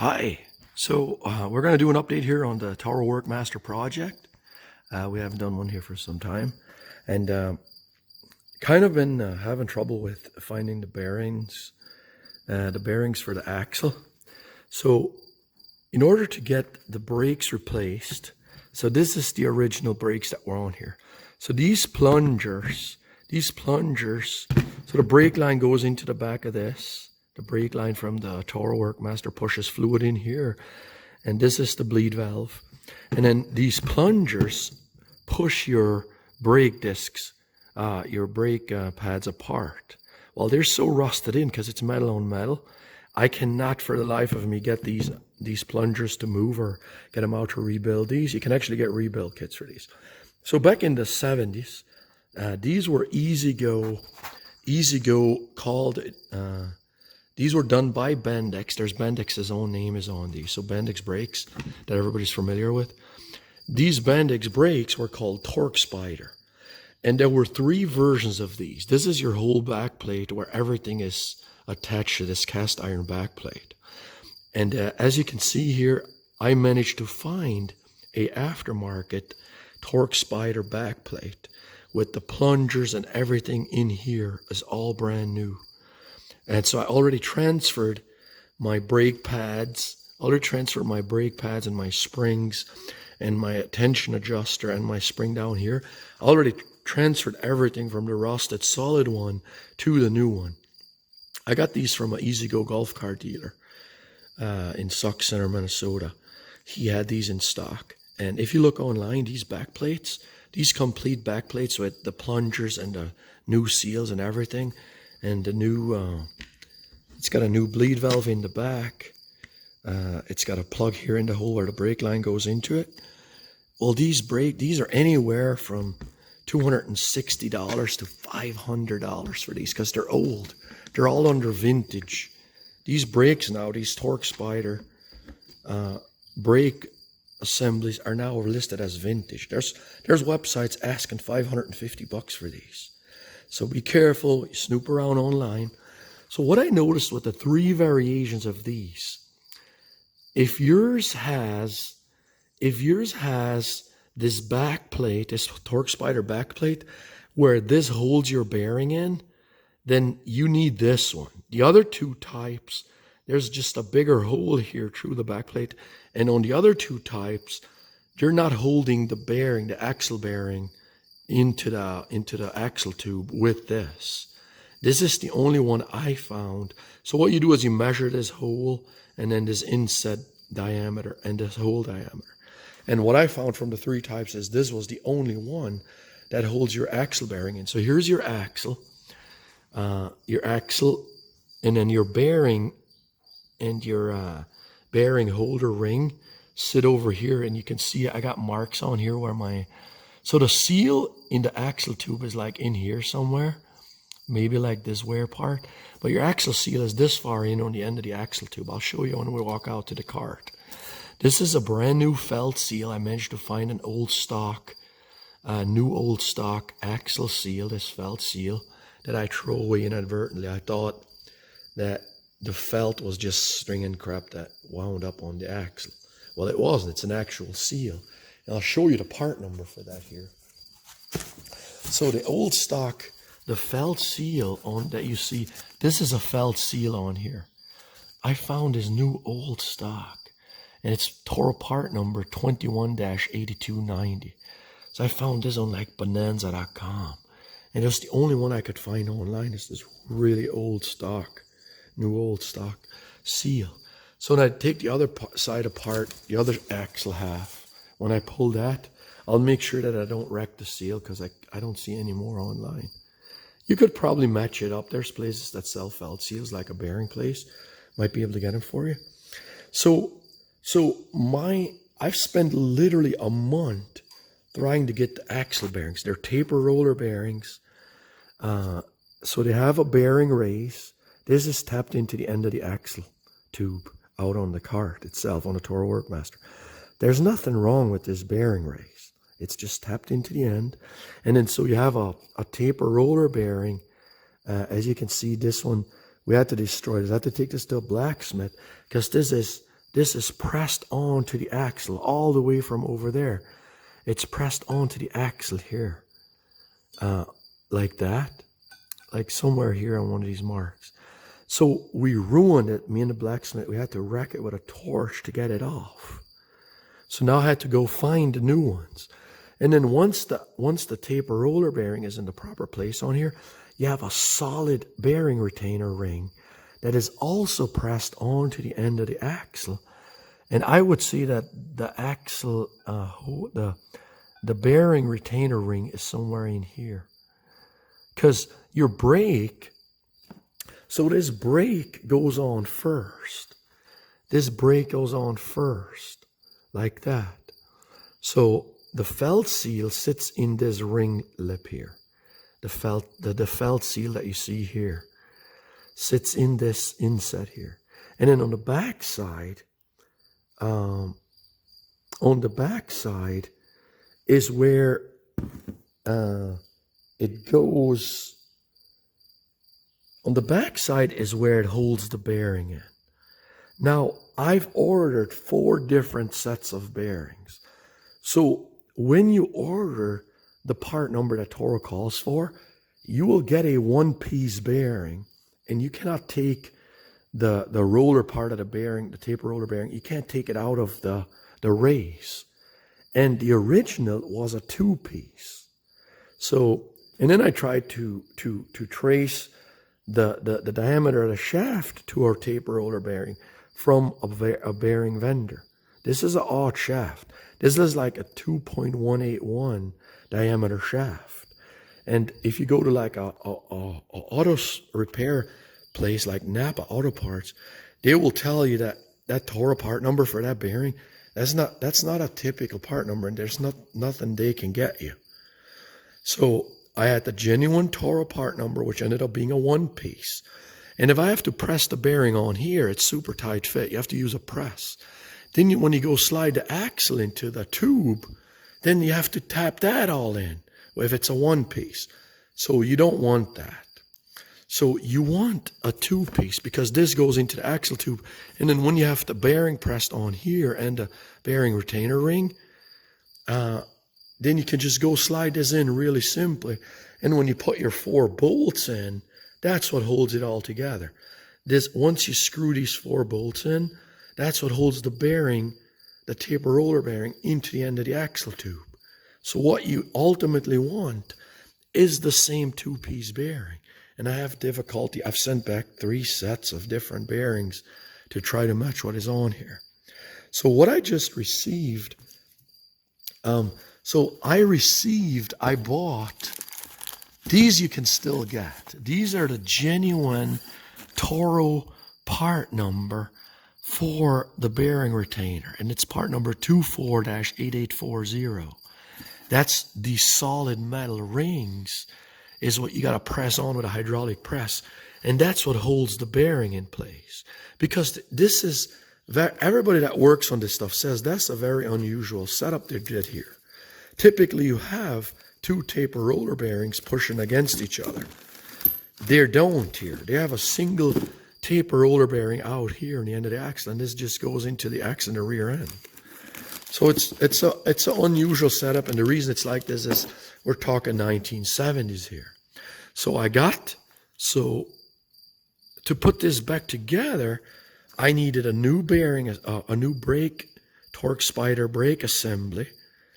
Hi. So we're going to do an update here on the Toro Workmaster project. We haven't done one here for some time, and kind of been having trouble with finding the bearings for the axle. So in order to get the brakes replaced, so this is the original brakes that were on here. So these plungers, so the brake line goes into the back of this. The brake line from the Toro Workmaster pushes fluid in here, and this is the bleed valve. And then these plungers push your brake discs, your brake pads apart. Well, they're so rusted in because it's metal on metal. I cannot for the life of me get these plungers to move or get them out to rebuild these. You can actually get rebuild kits for these. So back in the 70s, these were Easy Go called... These were done by Bendix. There's Bendix's own name is on these. So Bendix brakes that everybody's familiar with. These Bendix brakes were called Torque Spider. And there were 3 versions of these. This is your whole back plate where everything is attached to this cast iron back plate. And as you can see here, I managed to find a aftermarket Torque Spider back plate with the plungers and everything in here is all brand new. And so I already transferred my brake pads, and my springs and my tension adjuster and my spring down here. I already transferred everything from the rusted solid one to the new one. I got these from an Easy Go golf cart dealer in Sauk Center, Minnesota. He had these in stock. And if you look online, these back plates, these complete back plates with the plungers and the new seals and everything, and the new, it's got a new bleed valve in the back. It's got a plug here in the hole where the brake line goes into it. Well, these are anywhere from $260 to $500 for these because they're old. They're all under vintage. These brakes now, these Torque Spider brake assemblies are now listed as vintage. There's websites asking $550 for these. So be careful, you snoop around online. So what I noticed with the 3 variations of these, if yours has this back plate, this Torque Spider back plate, where this holds your bearing in, then you need this one. The other 2 types, there's just a bigger hole here through the back plate. And on the other 2 types, you're not holding the bearing, the axle bearing, into the axle tube with this. This is the only one I found. So what you do is you measure this hole and then this inset diameter and this hole diameter. And what I found from the 3 types is this was the only one that holds your axle bearing in. So here's your axle, and then your bearing and your bearing holder ring sit over here, and you can see I got marks on here where so the seal in the axle tube is like in here somewhere, maybe like this wear part, but your axle seal is this far in on the end of the axle tube. I'll show you when we walk out to the cart. This is a brand new felt seal. I managed to find an old stock axle seal, this felt seal that I threw away inadvertently. I thought that the felt was just string and crap that wound up on the axle. Well, it wasn't. It's an actual seal. And I'll show you the part number for that here. So the old stock, the felt seal on that you see, this is a felt seal on here. I found this new old stock, and it's Toro part number 21-8290. So I found this on like bonanza.com, and it's the only one I could find online. It's this really old stock, new old stock seal. So when I take the other side apart, the other axle half, when I pull that, I'll make sure that I don't wreck the seal because I don't see any more online. You could probably match it up. There's places that sell felt seals, like a bearing place. Might be able to get them for you. So I've spent literally a month trying to get the axle bearings. They're taper roller bearings. So they have a bearing race. This is tapped into the end of the axle tube out on the cart itself on the Toro Workmaster. There's nothing wrong with this bearing race. It's just tapped into the end. And then so you have a taper roller bearing. As you can see, this one, we had to destroy this. I had to take this to a blacksmith because this is This is pressed onto the axle all the way from over there. It's pressed onto the axle here, like that, like somewhere here on one of these marks. So we ruined it, me and the blacksmith. We had to wreck it with a torch to get it off. So now I had to go find the new ones. And then once the taper roller bearing is in the proper place on here, you have a solid bearing retainer ring that is also pressed onto the end of the axle. And I would say that the axle, the bearing retainer ring is somewhere in here. Because your brake, so this brake goes on first. This brake goes on first, like that. So the felt seal sits in this ring lip here. The felt seal that you see here sits in this inset here. And then on the back side, is where it goes. On the back side is where it holds the bearing in. Now, I've ordered 4 different sets of bearings. So when you order the part number that Toro calls for, you will get a 1-piece bearing, and you cannot take the roller part of the bearing, the taper roller bearing, you can't take it out of the race. And the original was a 2-piece. So, and then I tried to trace the diameter of the shaft to our taper roller bearing from a bearing vendor. This is an odd shaft. This is like a 2.181 diameter shaft. And if you go to like a auto repair place like Napa Auto Parts, they will tell you that Toro part number for that bearing, that's not a typical part number, and there's nothing they can get you. So I had the genuine Toro part number, which ended up being a 1-piece. And if I have to press the bearing on here, it's super tight fit. You have to use a press. Then when you go slide the axle into the tube, then you have to tap that all in if it's a 1-piece. So you don't want that. So you want a 2-piece because this goes into the axle tube. And then when you have the bearing pressed on here and the bearing retainer ring, then you can just go slide this in really simply. And when you put your 4 bolts in, that's what holds it all together. Once you screw these 4 bolts in, that's what holds the bearing, the taper roller bearing, into the end of the axle tube. So what you ultimately want is the same 2-piece bearing. And I have difficulty. I've sent back 3 sets of different bearings to try to match what is on here. So what I just received, I bought, these you can still get. These are the genuine Toro part number for the bearing retainer. And it's part number 24-8840. That's the solid metal rings is what you got to press on with a hydraulic press. And that's what holds the bearing in place. Because this is, everybody that works on this stuff says that's a very unusual setup they did here. Typically you have 2 taper roller bearings pushing against each other. They don't here. They have a single taper roller bearing out here in the end of the axle, and this just goes into the axle in the rear end. So it's an unusual setup, and the reason it's like this is we're talking 1970s here. So to put this back together, I needed a new bearing, a new brake, Torque Spider brake assembly,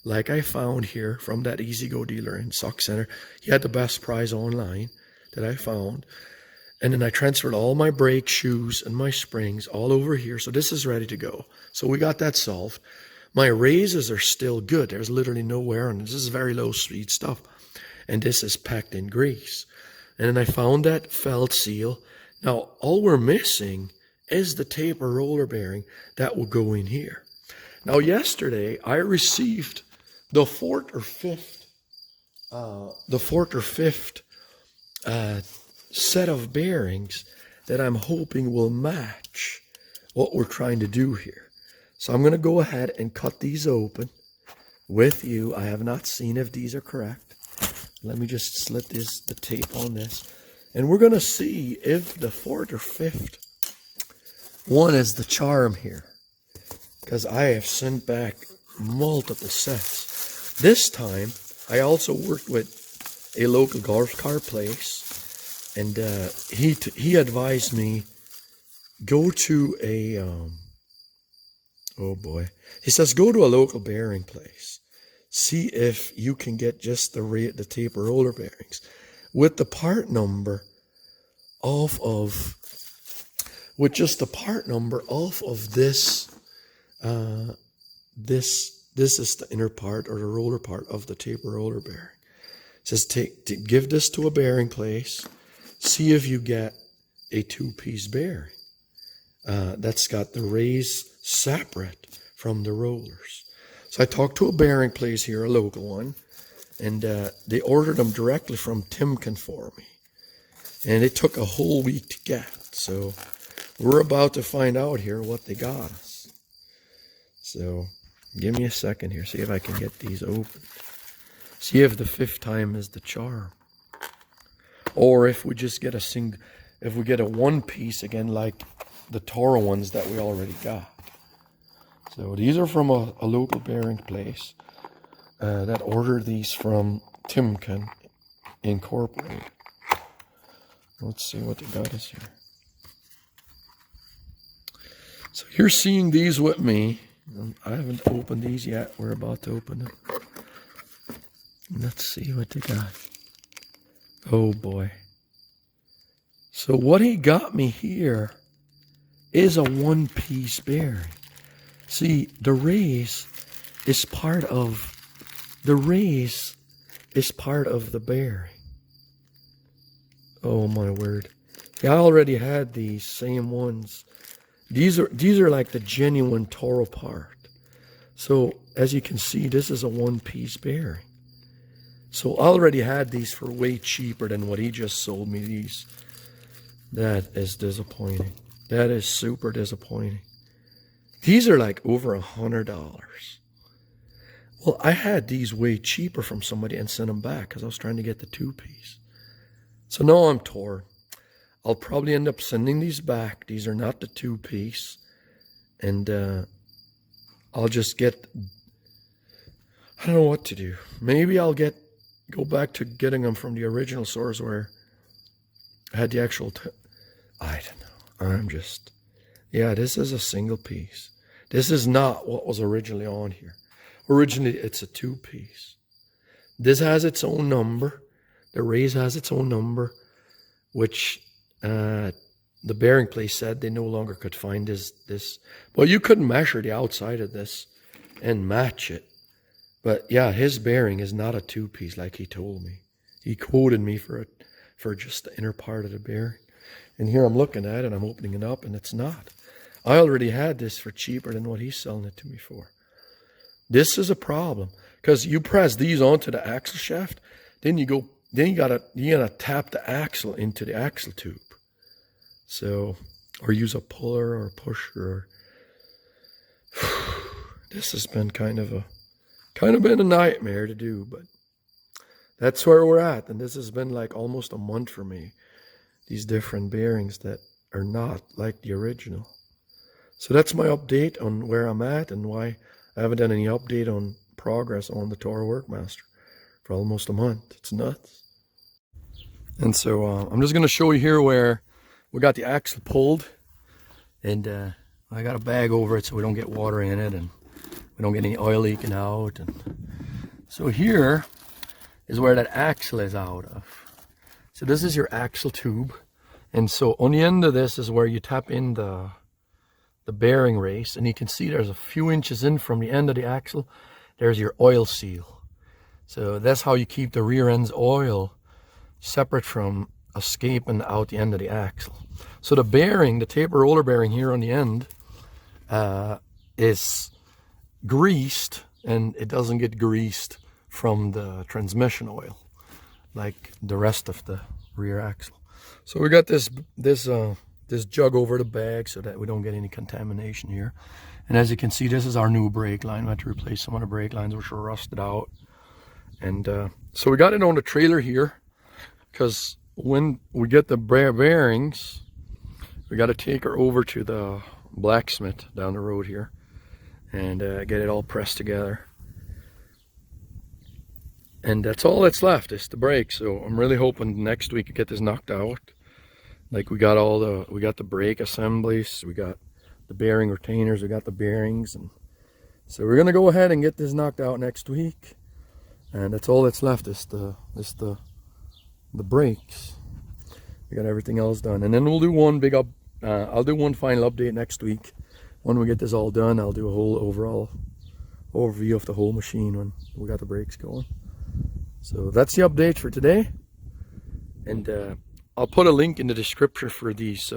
like I found here from that E-Z-Go dealer in Sauk Center. He had the best price online that I found. And then I transferred all my brake shoes and my springs all over here. So this is ready to go. So we got that solved. My raises are still good. There's literally no wear on it. This is very low speed stuff. And this is packed in grease. And then I found that felt seal. Now, all we're missing is the taper roller bearing that will go in here. Now, yesterday, I received the fourth or fifth set of bearings that I'm hoping will match what we're trying to do here. So I'm going to go ahead and cut these open with you. I have not seen if these are correct. Let me just slit the tape on this. And we're going to see if the 4th or 5th one is the charm here. because I have sent back multiple sets. This time, I also worked with a local golf cart place, and he advised me, go to a, oh boy, he says, go to a local bearing place. See if you can get just the taper roller bearings with the part number off of, this, this is the inner part or the roller part of the taper roller bearing. It says give this to a bearing place, see if you get a 2-piece bearing that's got the rays separate from the rollers. So I talked to a bearing place here, a local one, and they ordered them directly from Timken for me. And it took a whole week to get. So we're about to find out here what they got us. So give me a second here, see if I can get these open. See if the 5th time is the charm. Or if we just get if we get a 1-piece again, like the Toro ones that we already got. So these are from a local bearing place that ordered these from Timken Incorporated. Let's see what they got us here. So you're seeing these with me. I haven't opened these yet. We're about to open them. Let's see what they got. Oh boy. So what he got me here is a 1-piece bearing. See, the rays is part of the bearing. Oh my word. Yeah, I already had these same ones. These are like the genuine Toro part. So as you can see, this is a 1-piece bearing. So I already had these for way cheaper than what he just sold me these. That is disappointing. That is super disappointing. These are like over $100. Well, I had these way cheaper from somebody and sent them back because I was trying to get the 2-piece. So now I'm torn. I'll probably end up sending these back. These are not the 2-piece. And I'll just get, I don't know what to do. Maybe I'll go back to getting them from the original source where I had the actual, I don't know. Yeah, this is a single piece. This is not what was originally on here. Originally, it's a 2-piece. This has its own number. The raise has its own number, which the bearing place said they no longer could find this. Well, you couldn't measure the outside of this and match it. But yeah, his bearing is not a 2-piece like he told me. He quoted me for just the inner part of the bearing. And here I'm looking at it, I'm opening it up, and it's not. I already had this for cheaper than what he's selling it to me for. This is a problem because you press these onto the axle shaft, then you gotta tap the axle into the axle tube. So, or use a puller or a pusher. This has been kind of been a nightmare to do, but that's where we're at. And this has been like almost a month for me. These different bearings that are not like the original. So that's my update on where I'm at and why I haven't done any update on progress on the Toro Workmaster for almost a month. It's nuts. And so I'm just going to show you here where we got the axle pulled, and I got a bag over it so we don't get water in it and we don't get any oil leaking out. And so here is where that axle is out of. So this is your axle tube, and so on the end of this is where you tap in the bearing race, and you can see there's a few inches in from the end of the axle. There's your oil seal. So that's how you keep the rear end's oil separate from escaping out the end of the axle. So the bearing, the taper roller bearing here on the end, is greased, and it doesn't get greased from the transmission oil like the rest of the rear axle. So we got this jug over the bag so that we don't get any contamination here. And as you can see, this is our new brake line. We had to replace some of the brake lines which were rusted out. And so we got it on the trailer here because when we get the bearings, we got to take her over to the blacksmith down the road here. and get it all pressed together. And that's all that's left is the brake. So I'm really hoping next week to get this knocked out. Like we got the brake assemblies, we got the bearing retainers, we got the bearings, and so we're gonna go ahead and get this knocked out next week. And that's all that's left is the brakes. We got everything else done, and then we'll do one big I'll do one final update next week. When we get this all done, I'll do a whole overall overview of the whole machine when we got the brakes going. So that's the update for today, and I'll put a link in the description for these,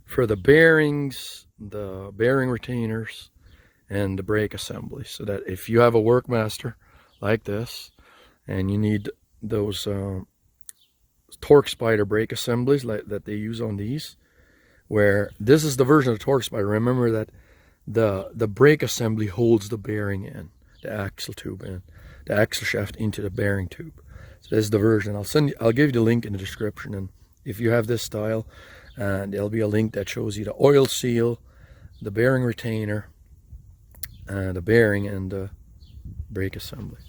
for the bearings, the bearing retainers, and the brake assembly, so that if you have a Workmaster like this and you need those Torque Spider brake assemblies like that they use on these, where this is the version of the Torque Spider. Remember that the brake assembly holds the bearing in, the axle tube in, the axle shaft into the bearing tube. So this is the version. I'll give you the link in the description, and if you have this style, and there'll be a link that shows you the oil seal, the bearing retainer, the bearing, and the brake assembly.